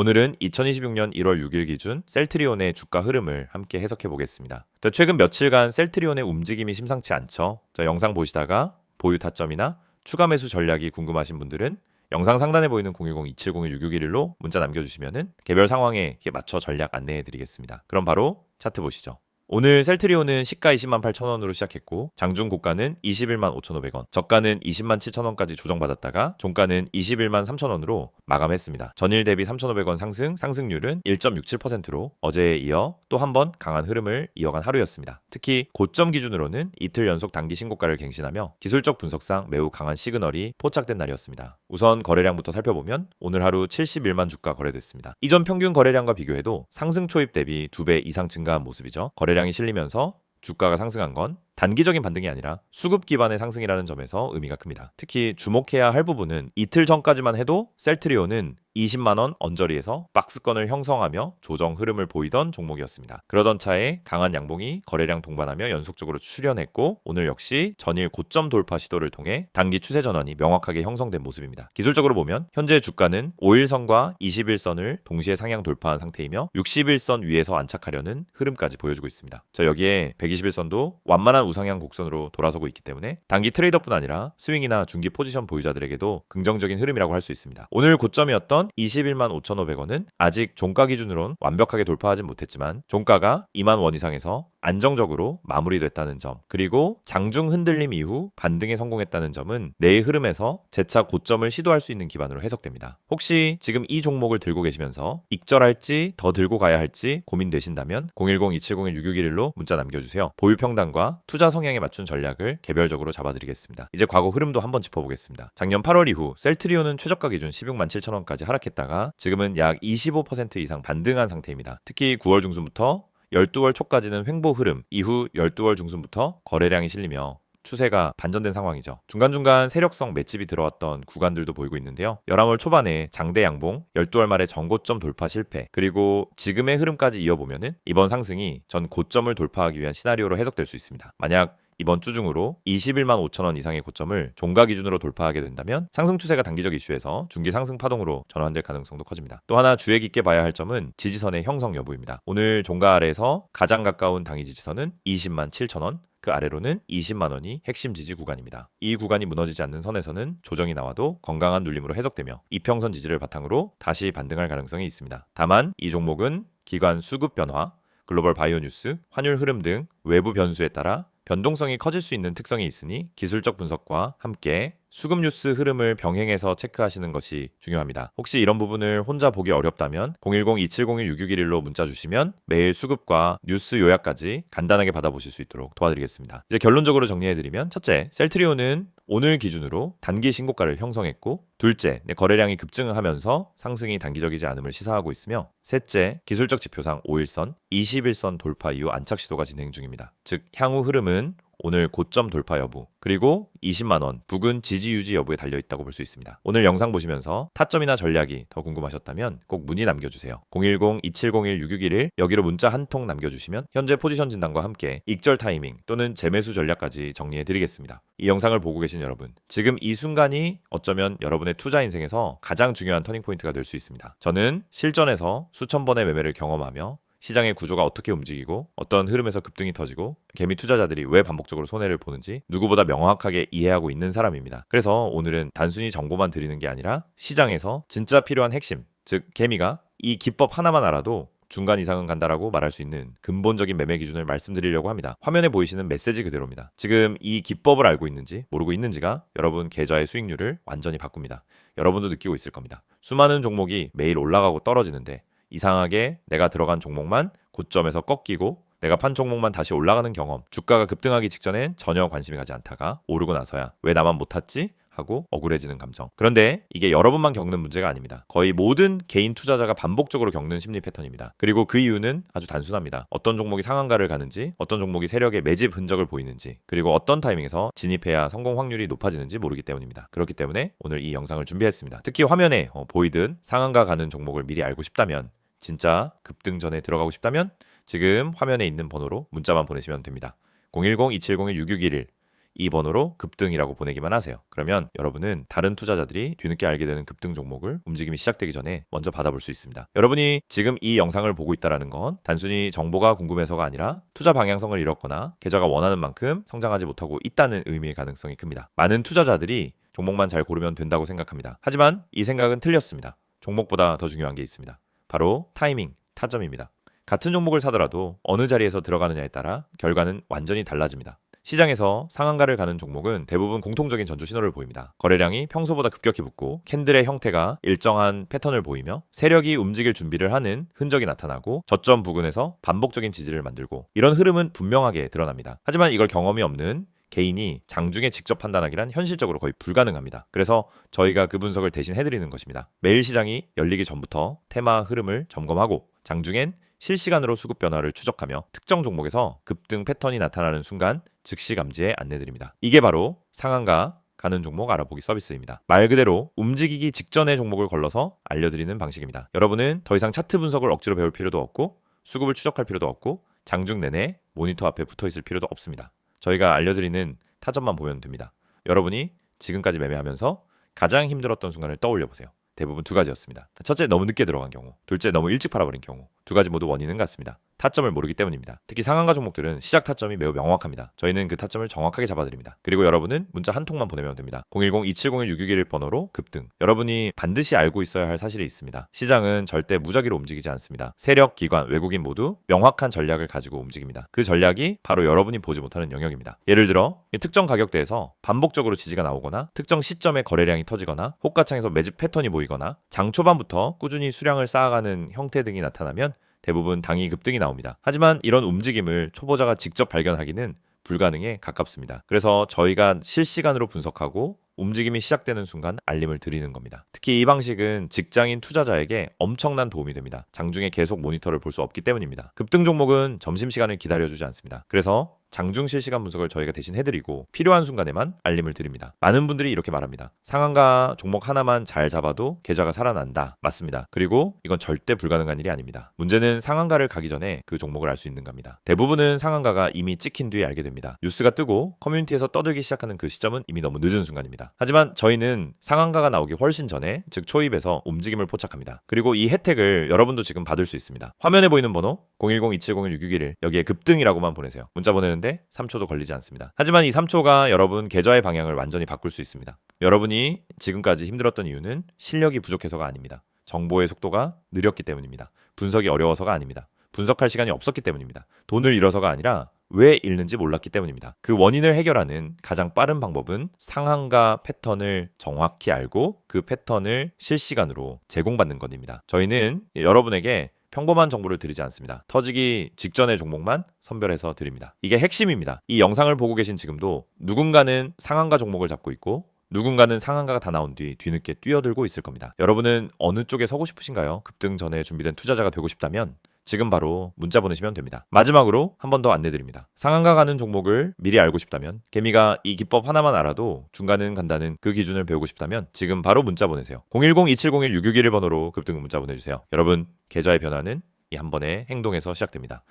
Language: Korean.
오늘은 2026년 1월 6일 기준 셀트리온의 주가 흐름을 함께 해석해 보겠습니다. 최근 며칠간 셀트리온의 움직임이 심상치 않죠. 영상 보시다가 보유 타점이나 추가 매수 전략이 궁금하신 분들은 영상 상단에 보이는 010-2701-6611로 문자 남겨주시면 개별 상황에 맞춰 전략 안내해 드리겠습니다. 그럼 바로 차트 보시죠. 오늘 셀트리온은 시가 20만 8천원으로 시작했고 장중 고가는 21만 5,500원, 저가는 20만 7천원까지 조정받았다가 종가는 21만 3천원으로 마감했습니다. 전일 대비 3,500원 상승률은 1.67%로 어제에 이어 또 한 번 강한 흐름을 이어간 하루였습니다. 특히 고점 기준으로는 이틀 연속 단기 신고가를 갱신하며 기술적 분석상 매우 강한 시그널이 포착된 날이었습니다. 우선 거래량부터 살펴보면 오늘 하루 71만 주가 거래됐습니다. 이전 평균 거래량과 비교해도 상승 초입 대비 2배 이상 증가한 모습이죠. 거래량이 실리면서 주가가 상승한 건 단기적인 반등이 아니라 수급 기반의 상승이라는 점에서 의미가 큽니다. 특히 주목해야 할 부분은 이틀 전까지만 해도 셀트리온은 20만원 언저리에서 박스권을 형성하며 조정 흐름을 보이던 종목이었습니다. 그러던 차에 강한 양봉이 거래량 동반하며 연속적으로 출현했고 오늘 역시 전일 고점 돌파 시도를 통해 단기 추세 전환이 명확하게 형성된 모습입니다. 기술적으로 보면 현재 주가는 5일선과 21선을 동시에 상향 돌파한 상태이며 61선 위에서 안착하려는 흐름까지 보여주고 있습니다. 여기에 121선도 완만한 우상향 곡선으로 돌아서고 있기 때문에 단기 트레이더뿐 아니라 스윙이나 중기 포지션 보유자들에게도 긍정적인 흐름이라고 할 수 있습니다. 오늘 고점이었던 21만 5,500원은 아직 종가 기준으론 완벽하게 돌파하진 못했지만 종가가 2만 원 이상에서 안정적으로 마무리됐다는 점, 그리고 장중 흔들림 이후 반등에 성공했다는 점은 내일 흐름에서 재차 고점을 시도할 수 있는 기반으로 해석됩니다. 혹시 지금 이 종목을 들고 계시면서 익절할지 더 들고 가야 할지 고민되신다면 010-2701-6611로 문자 남겨주세요. 보유 평단과 투자 성향에 맞춘 전략을 개별적으로 잡아드리겠습니다. 이제 과거 흐름도 한번 짚어보겠습니다. 작년 8월 이후 셀트리온은 최저가 기준 16만 7천원까지 하락했다가 지금은 약 25% 이상 반등한 상태입니다. 특히 9월 중순부터 12월 초까지는 횡보 흐름, 이후 12월 중순부터 거래량이 실리며 추세가 반전된 상황이죠. 중간중간 세력성 맷집이 들어왔던 구간들도 보이고 있는데요. 11월 초반에 장대 양봉, 12월 말에 전고점 돌파 실패, 그리고 지금의 흐름까지 이어보면은 이번 상승이 전 고점을 돌파하기 위한 시나리오로 해석될 수 있습니다. 만약 이번 주 중으로 21만 5천원 이상의 고점을 종가 기준으로 돌파하게 된다면 상승 추세가 단기적 이슈에서 중기 상승 파동으로 전환될 가능성도 커집니다. 또 하나 주의 깊게 봐야 할 점은 지지선의 형성 여부입니다. 오늘 종가 아래에서 가장 가까운 당일 지지선은 20만 7천원, 그 아래로는 20만 원이 핵심 지지 구간입니다. 이 구간이 무너지지 않는 선에서는 조정이 나와도 건강한 눌림으로 해석되며 이평선 지지를 바탕으로 다시 반등할 가능성이 있습니다. 다만 이 종목은 기관 수급 변화, 글로벌 바이오 뉴스, 환율 흐름 등 외부 변수에 따라 변동성이 커질 수 있는 특성이 있으니 기술적 분석과 함께 수급 뉴스 흐름을 병행해서 체크하시는 것이 중요합니다. 혹시 이런 부분을 혼자 보기 어렵다면 010-2701-6611로 문자 주시면 매일 수급과 뉴스 요약까지 간단하게 받아보실 수 있도록 도와드리겠습니다. 이제 결론적으로 정리해드리면 첫째, 셀트리온은 오늘 기준으로 단기 신고가를 형성했고 둘째, 거래량이 급증하면서 상승이 단기적이지 않음을 시사하고 있으며 셋째, 기술적 지표상 5일선, 21선 돌파 이후 안착 시도가 진행 중입니다. 즉 향후 흐름은 오늘 고점 돌파 여부, 그리고 20만원 부근 지지 유지 여부에 달려있다고 볼 수 있습니다. 오늘 영상 보시면서 타점이나 전략이 더 궁금하셨다면 꼭 문의 남겨주세요. 010-2701-6611 여기로 문자 한 통 남겨주시면 현재 포지션 진단과 함께 익절 타이밍 또는 재매수 전략까지 정리해드리겠습니다. 이 영상을 보고 계신 여러분, 지금 이 순간이 어쩌면 여러분의 투자 인생에서 가장 중요한 터닝포인트가 될 수 있습니다. 저는 실전에서 수천 번의 매매를 경험하며 시장의 구조가 어떻게 움직이고 어떤 흐름에서 급등이 터지고 개미 투자자들이 왜 반복적으로 손해를 보는지 누구보다 명확하게 이해하고 있는 사람입니다. 그래서 오늘은 단순히 정보만 드리는 게 아니라 시장에서 진짜 필요한 핵심, 즉 개미가 이 기법 하나만 알아도 중간 이상은 간다라고 말할 수 있는 근본적인 매매 기준을 말씀드리려고 합니다. 화면에 보이시는 메시지 그대로입니다. 지금 이 기법을 알고 있는지 모르고 있는지가 여러분 계좌의 수익률을 완전히 바꿉니다. 여러분도 느끼고 있을 겁니다. 수많은 종목이 매일 올라가고 떨어지는데 이상하게 내가 들어간 종목만 고점에서 꺾이고 내가 판 종목만 다시 올라가는 경험, 주가가 급등하기 직전엔 전혀 관심이 가지 않다가 오르고 나서야 왜 나만 못 탔지? 하고 억울해지는 감정. 그런데 이게 여러분만 겪는 문제가 아닙니다. 거의 모든 개인 투자자가 반복적으로 겪는 심리 패턴입니다. 그리고 그 이유는 아주 단순합니다. 어떤 종목이 상한가를 가는지, 어떤 종목이 세력의 매집 흔적을 보이는지, 그리고 어떤 타이밍에서 진입해야 성공 확률이 높아지는지 모르기 때문입니다. 그렇기 때문에 오늘 이 영상을 준비했습니다. 특히 화면에 보이듯 상한가 가는 종목을 미리 알고 싶다면, 진짜 급등 전에 들어가고 싶다면 지금 화면에 있는 번호로 문자만 보내시면 됩니다. 010-2701-6611 이 번호로 급등이라고 보내기만 하세요. 그러면 여러분은 다른 투자자들이 뒤늦게 알게 되는 급등 종목을 움직임이 시작되기 전에 먼저 받아볼 수 있습니다. 여러분이 지금 이 영상을 보고 있다는 건 단순히 정보가 궁금해서가 아니라 투자 방향성을 잃었거나 계좌가 원하는 만큼 성장하지 못하고 있다는 의미의 가능성이 큽니다. 많은 투자자들이 종목만 잘 고르면 된다고 생각합니다. 하지만 이 생각은 틀렸습니다. 종목보다 더 중요한 게 있습니다. 바로 타이밍, 타점입니다. 같은 종목을 사더라도 어느 자리에서 들어가느냐에 따라 결과는 완전히 달라집니다. 시장에서 상한가를 가는 종목은 대부분 공통적인 전주 신호를 보입니다. 거래량이 평소보다 급격히 붙고 캔들의 형태가 일정한 패턴을 보이며 세력이 움직일 준비를 하는 흔적이 나타나고 저점 부근에서 반복적인 지지를 만들고 이런 흐름은 분명하게 드러납니다. 하지만 이걸 경험이 없는 개인이 장중에 직접 판단하기란 현실적으로 거의 불가능합니다. 그래서 저희가 그 분석을 대신 해드리는 것입니다. 매일 시장이 열리기 전부터 테마 흐름을 점검하고 장중엔 실시간으로 수급 변화를 추적하며 특정 종목에서 급등 패턴이 나타나는 순간 즉시 감지에 안내드립니다. 이게 바로 상한가 가는 종목 알아보기 서비스입니다. 말 그대로 움직이기 직전의 종목을 걸러서 알려드리는 방식입니다. 여러분은 더 이상 차트 분석을 억지로 배울 필요도 없고 수급을 추적할 필요도 없고 장중 내내 모니터 앞에 붙어 있을 필요도 없습니다. 저희가 알려드리는 타점만 보면 됩니다. 여러분이 지금까지 매매하면서 가장 힘들었던 순간을 떠올려 보세요. 대부분 두 가지였습니다. 첫째, 너무 늦게 들어간 경우. 둘째, 너무 일찍 팔아버린 경우. 두 가지 모두 원인은 같습니다. 타점을 모르기 때문입니다. 특히 상한가 종목들은 시작 타점이 매우 명확합니다. 저희는 그 타점을 정확하게 잡아드립니다. 그리고 여러분은 문자 한 통만 보내면 됩니다. 010-2701-661 번호로 급등. 여러분이 반드시 알고 있어야 할 사실이 있습니다. 시장은 절대 무작위로 움직이지 않습니다. 세력, 기관, 외국인 모두 명확한 전략을 가지고 움직입니다. 그 전략이 바로 여러분이 보지 못하는 영역입니다. 예를 들어 특정 가격대에서 반복적으로 지지가 나오거나 특정 시점에 거래량이 터지거나 호가창에서 매집 패턴이 보이거나 장 초반부터 꾸준히 수량을 쌓아가는 형태 등이 나타나면 대부분 당이 급등이 나옵니다. 하지만 이런 움직임을 초보자가 직접 발견하기는 불가능에 가깝습니다. 그래서 저희가 실시간으로 분석하고 움직임이 시작되는 순간 알림을 드리는 겁니다. 특히 이 방식은 직장인 투자자에게 엄청난 도움이 됩니다. 장중에 계속 모니터를 볼 수 없기 때문입니다. 급등 종목은 점심시간을 기다려주지 않습니다. 그래서 장중 실시간 분석을 저희가 대신 해드리고 필요한 순간에만 알림을 드립니다. 많은 분들이 이렇게 말합니다. 상한가 종목 하나만 잘 잡아도 계좌가 살아난다. 맞습니다. 그리고 이건 절대 불가능한 일이 아닙니다. 문제는 상한가를 가기 전에 그 종목을 알 수 있는 겁니다. 대부분은 상한가가 이미 찍힌 뒤에 알게 됩니다. 뉴스가 뜨고 커뮤니티에서 떠들기 시작하는 그 시점은 이미 너무 늦은 순간입니다. 하지만 저희는 상한가가 나오기 훨씬 전에 즉 초입에서 움직임을 포착합니다. 그리고 이 혜택을 여러분도 지금 받을 수 있습니다. 화면에 보이는 번호 010-2701-661 여기에 급등이라고만 보내세요. 문자 보내는데 3초도 걸리지 않습니다. 하지만 이 3초가 여러분 계좌의 방향을 완전히 바꿀 수 있습니다. 여러분이 지금까지 힘들었던 이유는 실력이 부족해서가 아닙니다. 정보의 속도가 느렸기 때문입니다. 분석이 어려워서가 아닙니다. 분석할 시간이 없었기 때문입니다. 돈을 잃어서가 아니라 왜 잃는지 몰랐기 때문입니다. 그 원인을 해결하는 가장 빠른 방법은 상한가 패턴을 정확히 알고 그 패턴을 실시간으로 제공받는 것입니다. 저희는 여러분에게 평범한 정보를 드리지 않습니다. 터지기 직전의 종목만 선별해서 드립니다. 이게 핵심입니다. 이 영상을 보고 계신 지금도 누군가는 상한가 종목을 잡고 있고 누군가는 상한가가 다 나온 뒤 뒤늦게 뛰어들고 있을 겁니다. 여러분은 어느 쪽에 서고 싶으신가요? 급등 전에 준비된 투자자가 되고 싶다면 지금 바로 문자 보내시면 됩니다. 마지막으로 한 번 더 안내드립니다. 상한가 가는 종목을 미리 알고 싶다면 개미가 이 기법 하나만 알아도 중간은 간다는 그 기준을 배우고 싶다면 지금 바로 문자 보내세요. 010-2701-661 번호로 급등 문자 보내주세요. 여러분 계좌의 변화는 이 한 번의 행동에서 시작됩니다.